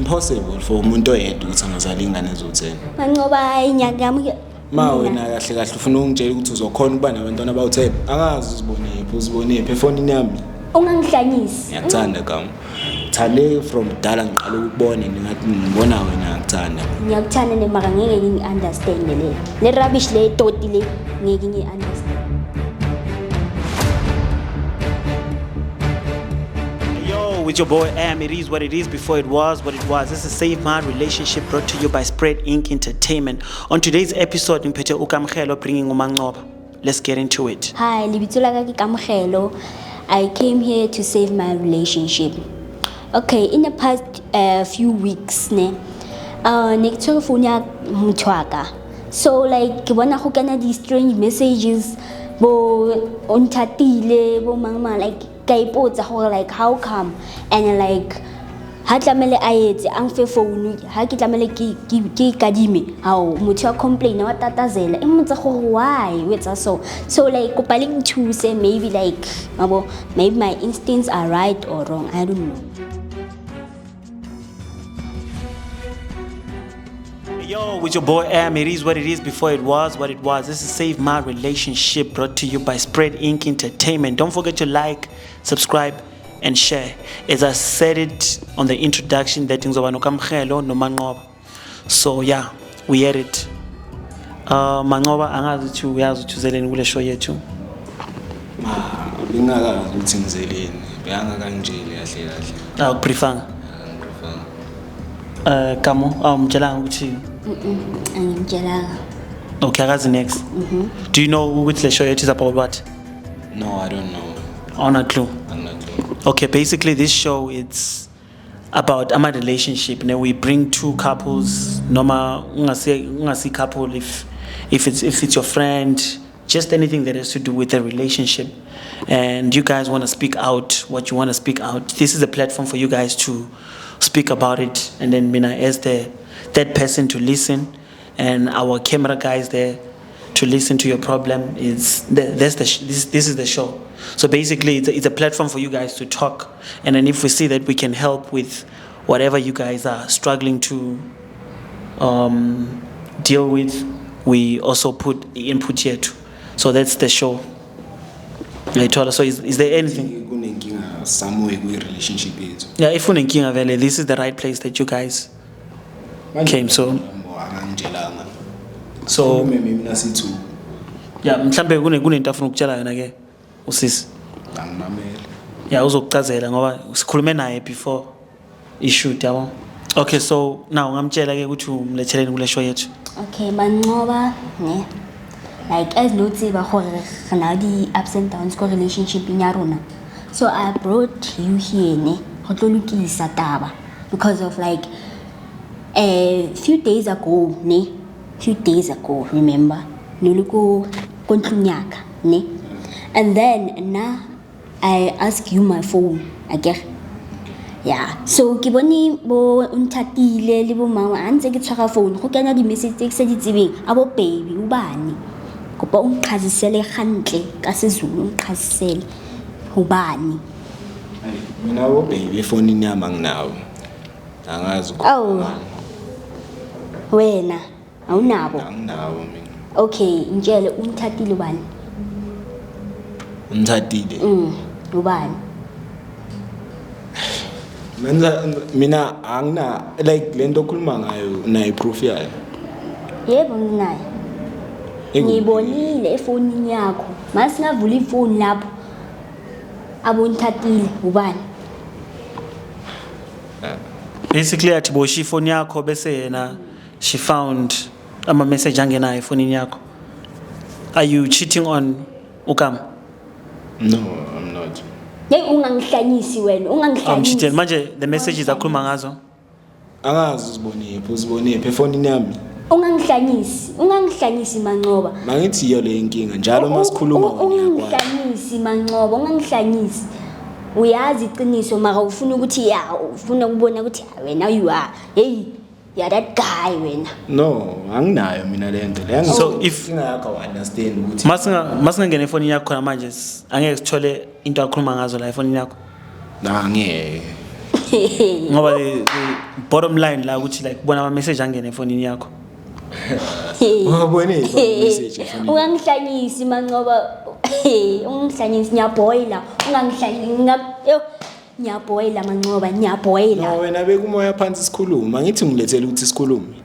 impossible for umuntu oyedwa ukuthi angazali ingane ezo10. Mancoba inyanga yami Ma wena kahle kahle ufuna ungitshela ukuthi uzokhona ukuba nabantwana abawu10. Angazi uzibonephi efonini yami. Ungangihlanyisi. Ngiyakuthanda gama. Thale from dala ngiqala ukubona ngathi ngibona wena ngikuthanda. Ngiyakuthanda nemaka ngeke ngi-understand le rubbish le toti le ngeke ngi-understand. With your boy Am, it is what it is before it was what it was. This is Save My Relationship, brought to you by Spread Inc. Entertainment. On today's episode, Mpete Ukamkhelo bringing uMancoba. Let's get into it. Hi, libitso la ka ke Kamkhelo. I came here to save my relationship. Okay, in the past few weeks ne ke tshwere phone ya motho wa ka. So like ke bona go kana these strange messages bo onthatile bo mama like kaipotsa gore like how come, and like ha tlamele a etse ang fe phone ha ke tlamele ke kadime how motho wa complain wa tatazela e motsa gore why wetsa so like ko paling to say maybe like maybe my instincts are right or wrong, I don't know. Yo, with your boy Am, it is what it is before it was what it was. This is Save My Relationship, brought to you by Spread Inc. Entertainment. Don't forget to like, subscribe, and share. As I said it on the introduction, that things over no Kamkhelo, no Mancoba. So yeah, we had it. Mancoba, angazi ukuthi uyazi ukuthi uzeleni kule show yethu. Ngingakazi ukuthi ngizeleni. Beyanga kanje kahle kahle. Ukuprefanga. Kamo, mtshela ukuthi Angimtshela. Okay, akazi next. Do you know which the show yethu is about what? No, I don't know. I'm not clue. I'm not clue. Okay, basically this show it's about a relationship. And we bring two couples. Normal, ungasi couple if it's your friend, just anything that has to do with the relationship. And you guys want to speak out what you want to speak out. This is a platform for you guys to speak about it, and then Mina as the third person to listen, and our camera guys there to listen to your problem. This is the show. So basically it's a platform for you guys to talk, and then if we see that we can help with whatever you guys are struggling to deal with, we also put input here too. So that's the show. So is there anything? Somewhere with relationship yethu. Yeah, if unenkinga vele, this is the right place that you guys came. So mina sithu yeah, mhlambe kunento afuna ukutshela yona ke usisi. angimamela. Yeah, uzokuchazela ngoba sikhulume naye before ishoot yabo. Okay, so now ngamtshela ke ukuthi umletheleni kule show yethu. Okay, Mancoba ne. Like as notice ba gore gana di ups and downs ko relationship ya rona. So I brought you here ne go tlolukisa taba because of like a few days ago, remember niluko kontlunyaka ne, and then na I ask you my phone again. Yeah, so ke bone bo unthatile le bo mama antse ke tshwara phone go kana di message tse ke sa di tsebeng abo baby ubani kopa ungqhazisele gantle ka seZulu ungqhazisele ubani. Mina wo baby efonini yami anginawo. Angazi Oh. Wena awunabo. anginawo mina. Okay, ngitshele unthatile ubani? Unthatile. Ubani? Mina angina like lento okhuluma ngayo nayi proof yayo. Yebo nginayo. Ngibonile efonini yakho. Masingavula ifoni lapho. Abonthatile ubani? Basically athi boshi phone yakho bese yena she found ama message angena efonini yakho. Are you cheating on Ukam? No, I'm not. Hey, ungangihlanyisi wena, ungangihlanyisi. Cheating manje the messages akhuluma ngazo. Angazi uzibonephi efonini yami. Ungangihlanyisi Mancoba. Mangithi iyo le inkinga njalo masikhuluma ungangihlanyisi Mancoba, ungangihlanyisi. Uyazi iqiniso mara ufuna ukuthi ya ufuna ukubona ukuthi wena you are hey you are that guy wena. No, anginayo mina lento le. So if ngiyakho understand ukuthi masingene efonini yakho manje angeke sithole into akhuluma ngazo la efonini yakho. ngeke. ngoba the bottom line la ukuthi like bona ama message angene efonini yakho. Wabone message efonini. Ungangihlanyisi mancoba ungihlanyisi ngiyaboila ngiyaboila mancoba ngiyaboila. No wena bekumoya phansi sikhuluma ngithi ngilethele ukuthi sikhulume.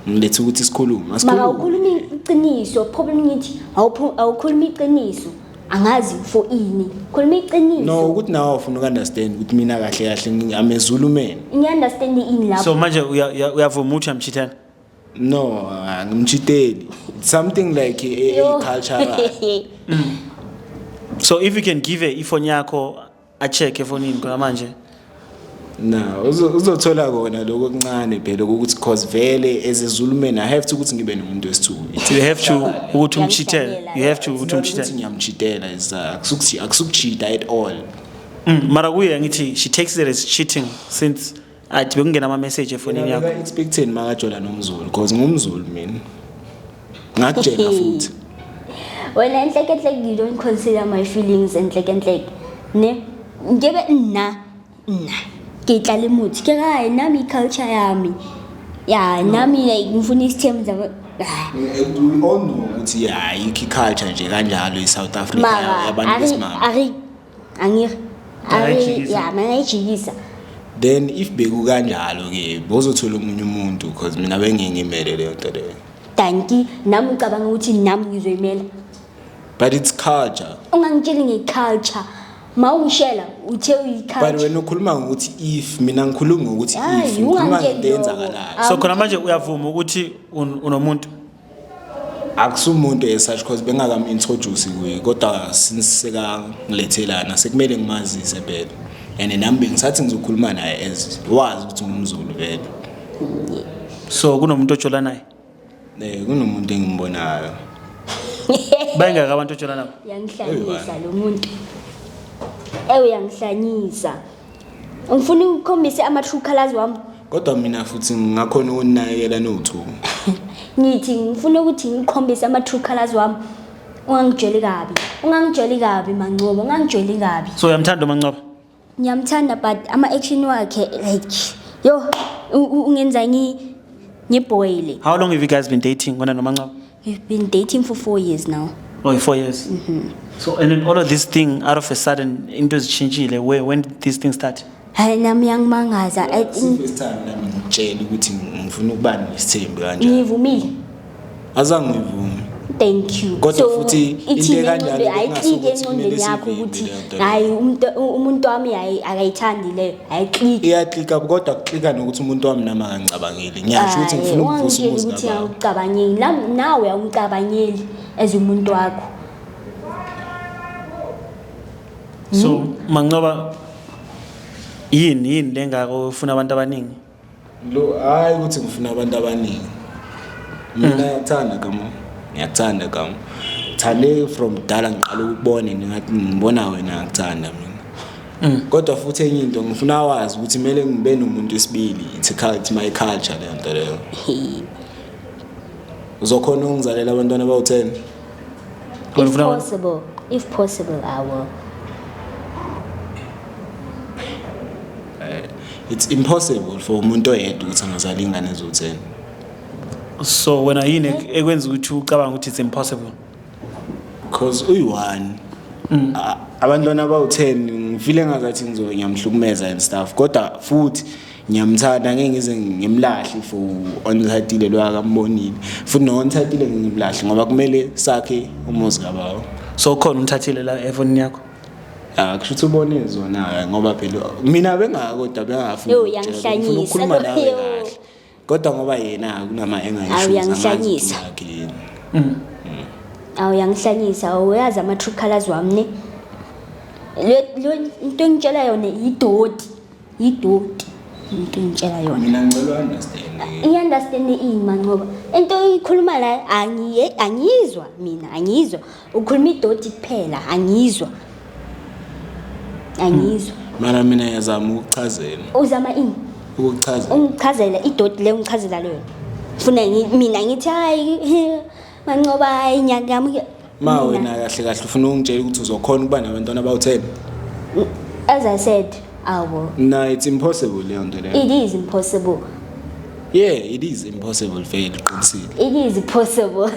Ngilethe ukuthi sikhulume. Maka ukhuluma iqiniso problem ngithi awukhuluma iqiniso. Angazi for ini. Khuluma iqiniso. No ukuthi nawe ufuna ukunderstand ukuthi mina kahle kahle amezulu man. Ngiunderstand ini lapho. So manje uyavuma ukuthi amchithana? No, ngimchiteli. It's something like a cultural. So if you can give ifoni yakho a check efonini khona manje. Na uzothola kona lokho kuncane phela ukuthi cause vele as a Zulu man I have to ukuthi ngibe nomuntu wesithubi. You have to ukuthi umchithele. You have to ukuthi umchithele. Ngiyamchitela is akusukuchita at all. Mara kuye ngithi she takes it as cheating since athi bekungena ama message efonini yakho. Ngiyaka expecting makajola nomzulu because ngumzulu mina. Ngakutshela futhi. When I like you don't consider my feelings and like ne ngebe nna ke tla le motho ke ga nami culture yami ya nami like ngifuna isithembu zabo We all know ukuthi ya ikhi culture nje kanjalo eSouth Africa yabantu besimama. Ari ya mangayijikisa. Then if beku kanjalo ke bozothola umunye umuntu because mina bengingimele leyo nto leyo. Danki nami ngicabanga ukuthi nami ngizoyimela. But it's culture. Ungangitsheli ngeculture. Mawungishela uthe uyiculture. But wena ukhuluma ngokuthi if mina ngikhuluma ngokuthi if ngikhuluma ngento eyenzakalayo. So khona manje uyavuma ukuthi unomuntu akusumuntu esuch because bengakam introduce kuye kodwa since seka ngilethelana sekumele ngimazise phela. And nami bengisathi ngizokhuluma naye as wazi ukuthi ngumzulu vele. So kunomuntu ojola naye? Kunomuntu engimbonayo. Bayingaka abantu ojola nabo? Yangihlanyisa lo muntu. Uyangihlanyisa. Ngifuna ukukhombisa ama true colors wami. Kodwa mina futhi ngakhona ukunakekela no2. Ngithi ngifuna ukuthi ngikhombise ama true colors wami. Ungangitsheli kabi mancobo, ungangitsheli kabi. So uyamthanda mancobo? Ngiyamthanda but ama action wakhe like yo ungenza ngiboile. How long have you guys been dating wena nomancobo? We've been dating for 4 years now. Oh, 4 years. So and then all of this thing out of a sudden into zichinjile when did this thing start? Hayi nami yangimangaza. First time nami ngitshela ukuthi ngifuna ukuba nesithembu kanjani. Ngivumile. Azange ngivumi. Thank you. Kodwa futhi into kanjalo ayicike engqondweni yakho ukuthi hayi umuntu wami akayithandi leyo ayicike. Iyaclika kodwa kuclika nokuthi umuntu wami nama kancabangeli. Ngiyasho ukuthi ngifuna ukuvusa umuzi ukuthi awucabangeli nawe awucabangeli ezumuntu wakho. So mancoba yini lengako ufuna abantu abaningi? Lo hayi ukuthi ngifuna abantu abaningi. Mina ngiyathanda kama. Thale from dala ngiqala ukubona ngathi ngibona wena ngikuthanda mina. Kodwa futhi enye into ngifuna wazi ukuthi kumele ngibe nomuntu wesibili. It's my culture le nto leyo. Uzokhona ungizalela abantwana abawu10? If possible I will. It's impossible for umuntu oyedwa ukuthi angazala ingane ezo10. So wena yini ekwenza ukuthi ucabanga ukuthi it's impossible? Because uyi1 abantwana abawu10 ngifile ngazathi ngiyamhlukumeza and stuff kodwa futhi ngiyamthanda ngeke ngize ngimlahle for onithathile lo akambonile futhi no onithathile ngimlahle ngoba kumele sakhe umuzi kabawo. So khona unithathile la efonini yakho? Kusho ukuthi ubone zona ngoba phela mina bengakodwa bengafuna ukukhuluma nawe kahle kodwa ngoba yena kunama engayihlanyisa yangihlanyisa uyazi ama true colors wami ne lo into engitshela yona idoti into engitshela yona mina ngicela understand ini mancoba into ikhuluma la angizwa mina angizwa ukhuluma idoti kuphela angizwa mara mina yazama ukuchazela. Uzama ini? Ukuchaza. Ungichazela idoti le ungichazela leyo. Funa mina ngithi hayi mancoba hayi nyakami. Ma wena kahle ufuna ungitshela ukuthi uzokhona ukuba nabantwana abawu10. As I said, awo. No, it's impossible leyo nto leyo. It is impossible. Yeah, it is impossible fail qinisile. It is possible.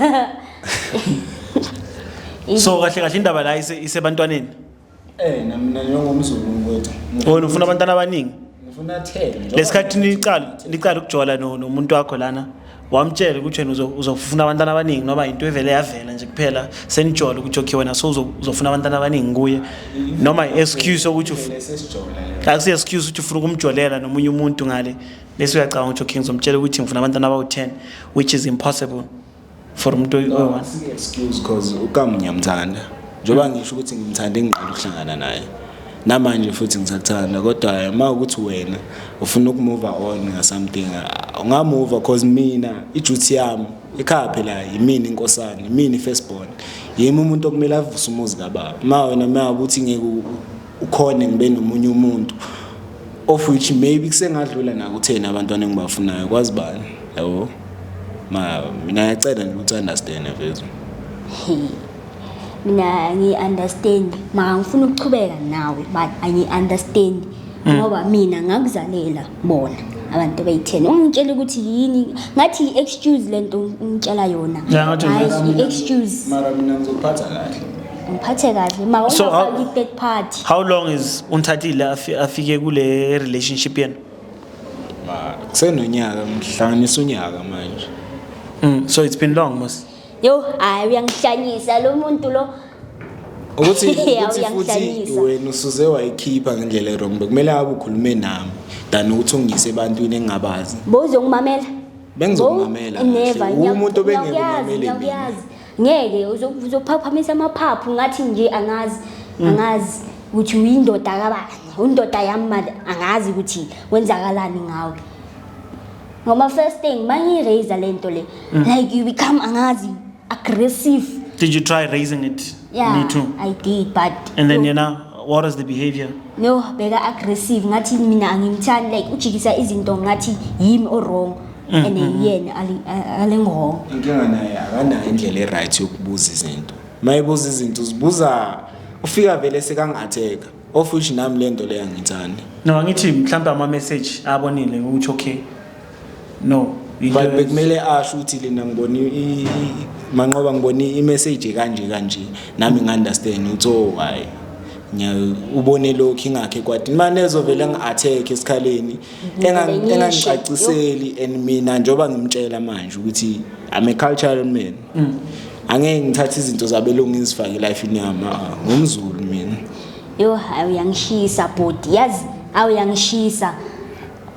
So kahle kahle indaba la isebantwaneni. Mina njengomzulu mfowethu. Wena ufuna abantwana abaningi. Ngifuna 10. Lesikhathi nicala ukujola nomuntu wakho lana. Wamtshela ukuthi wena uzofuna abantwana abaningi noma into evele yavela nje kuphela senijola ukuthi okay wena so uzofuna abantwana abaningi kuye noma excuse ukuthi akusi excuse ukuthi ufuna ukumjolela nomunye umuntu ngale bese uyacabanga ukuthi okay ngizomtshela ukuthi ngifuna abantwana abawu10 which is impossible for umuntu oyi-one. Excuse because ukami ngiyamthanda njengoba ngisho ukuthi ngimthanda engiqala ukuhlangana naye namanje futhi ngisathanda kodwa uma ukuthi wena ufuna ukumove on nga something ungamove because mina iduty yami ekhaya phela yimini inkosana yimini firstborn yimi umuntu okumele avuse umuzi kababa ma wena mayabuthi ngeke ukhone ngibe nomunye umuntu of which maybe kusengadlula na ku10 abantwana engibafunayo kwazi bani yabo mina ngiyacela nje ukuthi understand mfethu. Mina ngi-understand ngifuna ukuchubeka nawe but angi-understand ngoba mina ngakuzalela bona abantu abayi10 ungitshela ukuthi yini ngathi i-excuse lento ungitshela yona i-excuse Mara mina ngizophatha kahle. ngiphathe kahle ma So ungafaki i-third party. How long is unthathile afike kule relationship yenu? Kusenonyaka ngihlanganisa unyaka manje. So it's been long mos. Yo hayi uyangihlanyisa lo muntu lo Ukuthi futhi uyangihlanyisa. wena usuze wayikhipha ngendlela wrong bekumele abe ukhulume nami than ukuthi ungise ebantwini engingabazi. Bozongimamela Bengizomamela. Never. Umuntu obengekumamele mina. Ngiyakuyazi. Ngeke uzophaphamisa amaphaphu ngathi nje angazi ukuthi uyindoda kabani. Undoda yami angazi ukuthi wenzakalani ngawe. Ngoma first thing mangiraise lento le like you become angazi aggressive. Did you try raising it? Yeah, Me too. I did but And then what is the behavior? no beka aggressive ngathi mina angimthandi like ujikisa izinto ngathi yimi o wrong and yena alengwrong. Inkinga naye akanayo indlela eright yokubuza izinto. Mayibuza izinto uzibuza ufika vele sekangatheka. Of which nami lento le angithandi. No angithi mhlawumbe ama message abonile ukuthi okay. No. But bekumele asho ukuthi lena ngiboni manqoba ngiboni imessage kanje nami ngiunderstand ukuthi oh why ubone lokho ingakhe kwathi manje ezovela ngiattack esikhaleni engangicaciseli and mina njoba ngimtshela manje ukuthi I'm a cultural man. Angeke ngithathe izinto zabelungu ngizifake life yami ngumzulu mina. Yo awuyangishisa body yazi awuyangishisa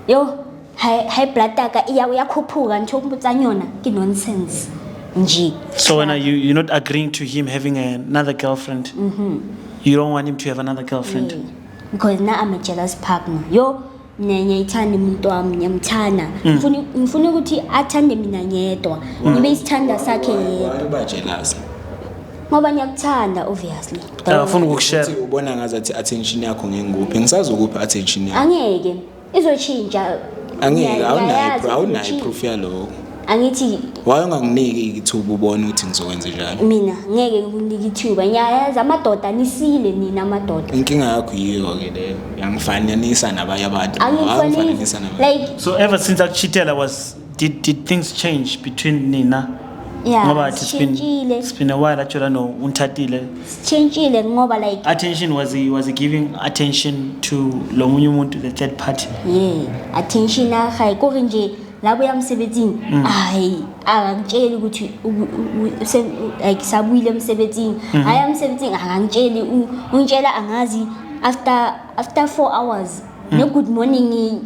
yo high blood taka iyakhuphuka nje ukubutsanyona ki nonsense nje. So when you're not agreeing to him having another girlfriend? You don't want him to have another girlfriend? Because now I'm a jealous partner. Yo ngiyayithanda umuntu wami ngiyamthanda. Ngifuna ukuthi athande mina ngedwa. Ngibe isithanda sakhe yedwa. Uba jealous. Ngoba ngiyakuthanda obviously. Ufuna ukushare. Uthi ubona ngazathi attention yakho ngenguphi ngisazokupha attention yakho. Angeke izochinja. Angeke awunayo proof yaloko. Angithi waye unganginiki ithuba ubone ukuthi ngizokwenza njalo. Mina ngeke ngikunike ithuba ngiyayazi amadoda nisile nina amadoda. Inkinga yakho yiyo ke leyo yangifananisa nabanye abantu. Angifananisa like so ever since akuchitela did things change between nina? Yeah, ngoba it's been a while actually no unthathile. Changile ngoba like attention was he giving attention to lo munye umuntu the third party? Yeah, attention akhe ko nje labo yamsebenzini hayi akangitsheli ukuthi like sabuyile emsebenzini ayamsebenzini akangitsheli ungitshela angazi after 4 hours no good morning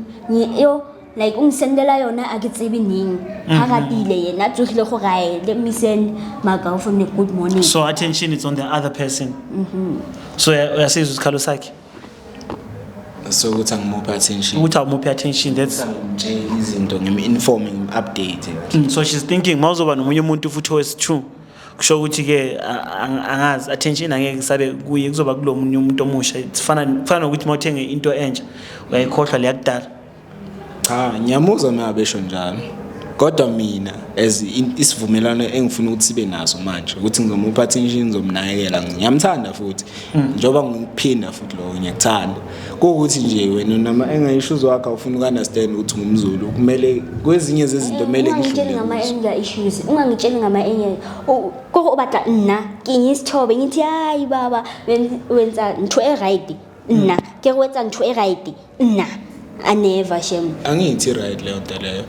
yo like ungisendela yona akitsebi nini akadile yena atsogile go gae let me send my girlfriend a good morning. So attention is on the other person. So uyasizwa isikhalo sakhe so ukuthi angimuphe attention ukuthi awumuphe attention that's nje izinto ngimi-informing update. So she's thinking mawuzoba nomunye umuntu futhi owes2 kusho ukuthi ke angazi attention angeke sabe kuye kuzoba kulomunye umuntu omusha fana nokuthi mawuthenge into entsha uyayikhohlwa leyakudala. Cha ngiyamuzwa mina besho njalo kodwa mina as isivumelano engifuna ukuthi sibe naso manje ukuthi ngizomupha attention ngizomnakekela ngiyamthanda futhi njoba ngikuphinda futhi lo ngiyakuthanda ukuthi nje wena noma engayissues wakhe ufuna ukunderstand ukuthi ngumZulu kumele kwezinye zezinto kumele ngidlule ngama anger issues ungangitsheli ngama anger koko ubatla nna kingisithobe ngithi hayi baba wenza ntho e right nna ke wetsa ntho e right nna never shame angithi right leyo nto leyo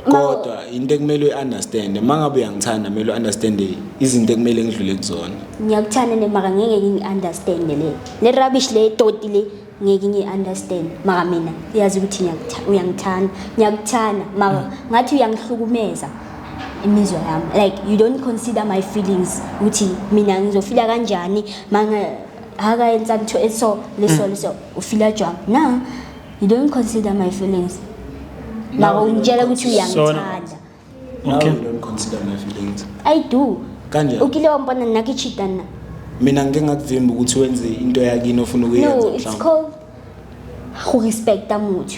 kodwa into ekumele uunderstand mangabe uyangithanda kumele uunderstand izinto ekumele ngidlule kuzona ngiyakuthanda nemaka ngeke ngi-understand le rubbish le toti le ngeke ngi-understand maka mina yazi ukuthi ngiyakuthanda maka ngathi uyangihlukumeza imizwa yami like you don't consider my feelings ukuthi mina ngizofila kanjani manga akayenza ntho eso leso ufila njani na you don't consider my feelings maka ungitshela ukuthi uyangithanda okay don't consider my feelings I do kanjani ukile wambona nakichita na mina ngeke ngakuvimba ukuthi wenze into yakini ofuna ukuyenza no it's called who respect umuntu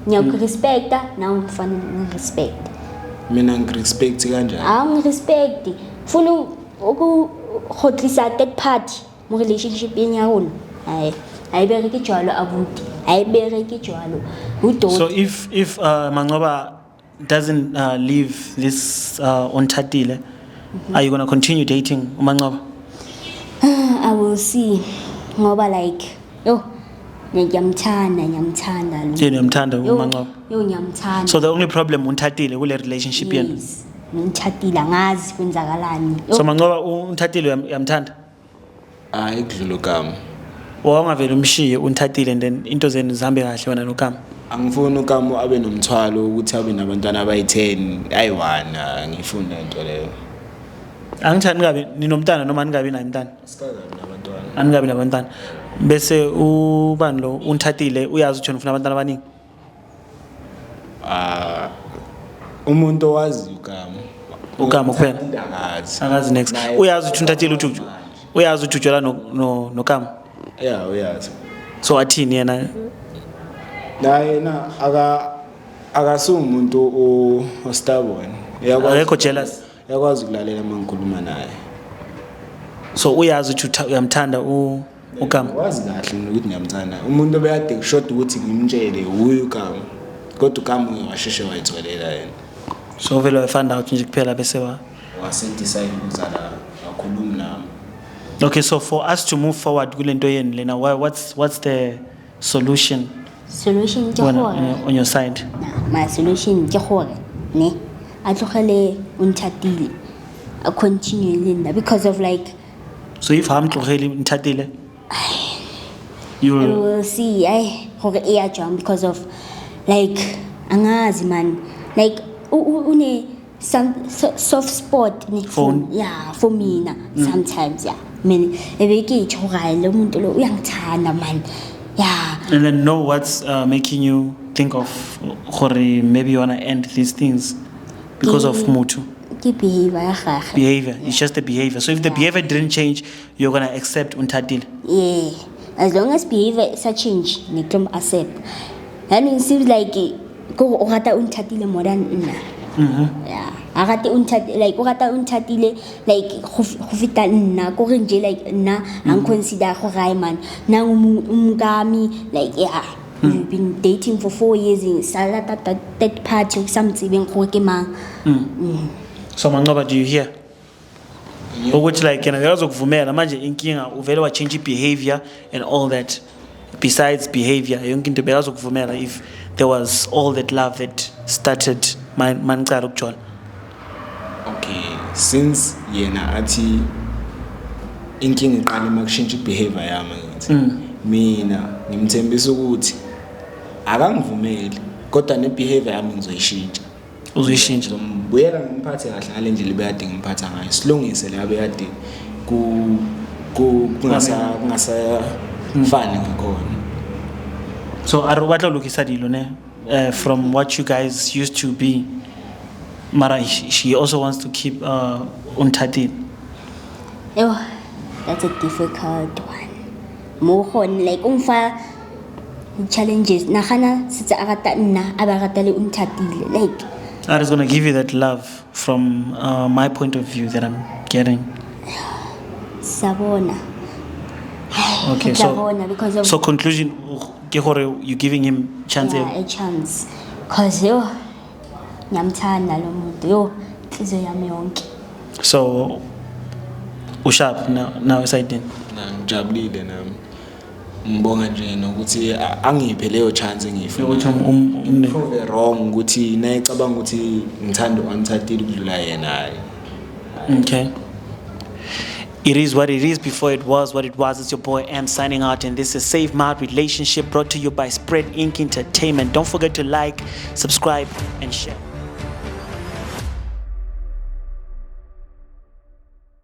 ngiyakurespecta nawe ufanele ngirespect mina ngirespect kanjani ngirespect funa ukukhotlisa third party mu relationship yenyawona hayi ayibereke jwalo abuti ayibereke jwalo udo so if Mancoba doesn't leave this uNthatile are you going to continue dating uMancoba? I will see ngoba like ngiyamthanda lo ngiyamthanda uMancoba ngiyamthanda so the only problem uNthatile kule relationship yena yes ngithathile ngazi kwenzakalani so Mancoba uNthatile uyamthanda hayi kudlula kama wawungavela umshiye uNthatile and then into zenu zihambe kahle wena noKama angifuni uKama abe nomthwalo ukuthi abe nabantwana abayi10 ayi1 ngifuna into leyo angithandi ngabe ninomntana noma ningabi naye umntana asikazi nabantwana aningabi nabantwana bese ubani lo uNthatile uyazi ukuthi ufuna abantwana abaningi umuntu owazi uKama kuphela akazi next uyazi ukuthi uNthatile uJuju uyazi uJuju la noKama yeah uyazi so athini yena naye akasumuntu o stubborn akekho jealous yakwazi ukulalela mangikhuluma naye so uyazi ukuthi uyamthanda uKama wazi kahle ukuthi ngiyamthanda umuntu obeyade kushoda ukuthi ngimtshele huyu uKama kodwa uKama washeshe wayitholela yena so vele wafind out nje kuphela bese decide ukuzala akhuluma nami. Okay, so for us to move forward kulento yeni lena what's the solution on your side? My solution ke gore ne a tlogele uNthatile a continue linda because of like so if I'm tlogele uNthatile you will see gore e jump because of like angazi man like une some soft spot ne phone yeah for mina sometimes yeah mina ebeke ithogale lo muntu lo uyangithanda man yeah and then know what's making you think of gore maybe you want to end these things because of mutu behavior it's just the behavior so if the behavior didn't change you're going to accept uNthatile yeah as long as behavior is a change nikum accept and it seems like go rata uNthatile more than nna yeah agate uNthatile like rata uNthatile like go fita nna go re nje like nna ang consider go rai man na umkami like yeah you've been dating for 4 years in salata that part of something go ke mang so Mancoba do you hear ukuthi like yena uyazokuvumela manje inkinga uvele wa change behavior and all that besides behavior yonke into bekazokuvumela if there was all that love that started manicala ukujola okay since yena athi inkinga iqala makushintsha behavior yami ngithi mina ngimthembisa ukuthi akangivumeli kodwa ne behavior yami ngizoyishintsha uzoyishintsha buyela ngimphathe kahle ngale ndlela ebeyade ngimphatha ngayo silungise la beyade kungasa mfane ngakhona so arubatla lokisa dilo ne from what you guys used to be mara she also wants to keep uNthatile that's a difficult one mo like umfa challenges nagana sitse a rata nna a ba rata le uNthatile like That is gonna give you that love from my point of view that I'm getting. Sabona. Okay, Sabona because of so conclusion, ke gore you giving him chance. a chance. Cause yo, ngiyamthanda lo muntu yo, inhliziyo yami yonke. So, ushap now excited. Ngijabulile nami. Ngibonga nje nokuthi angiphe leyo chance engiyifuna. Prove wrong ukuthi naye ecabanga ukuthi ngithanda uAmthatile ukudlula yena hayi. Okay. It is what it is before it was what it was. It's your boy M signing out, and this is Save My Relationship brought to you by Spread Ink Entertainment. Don't forget to like, subscribe, and share.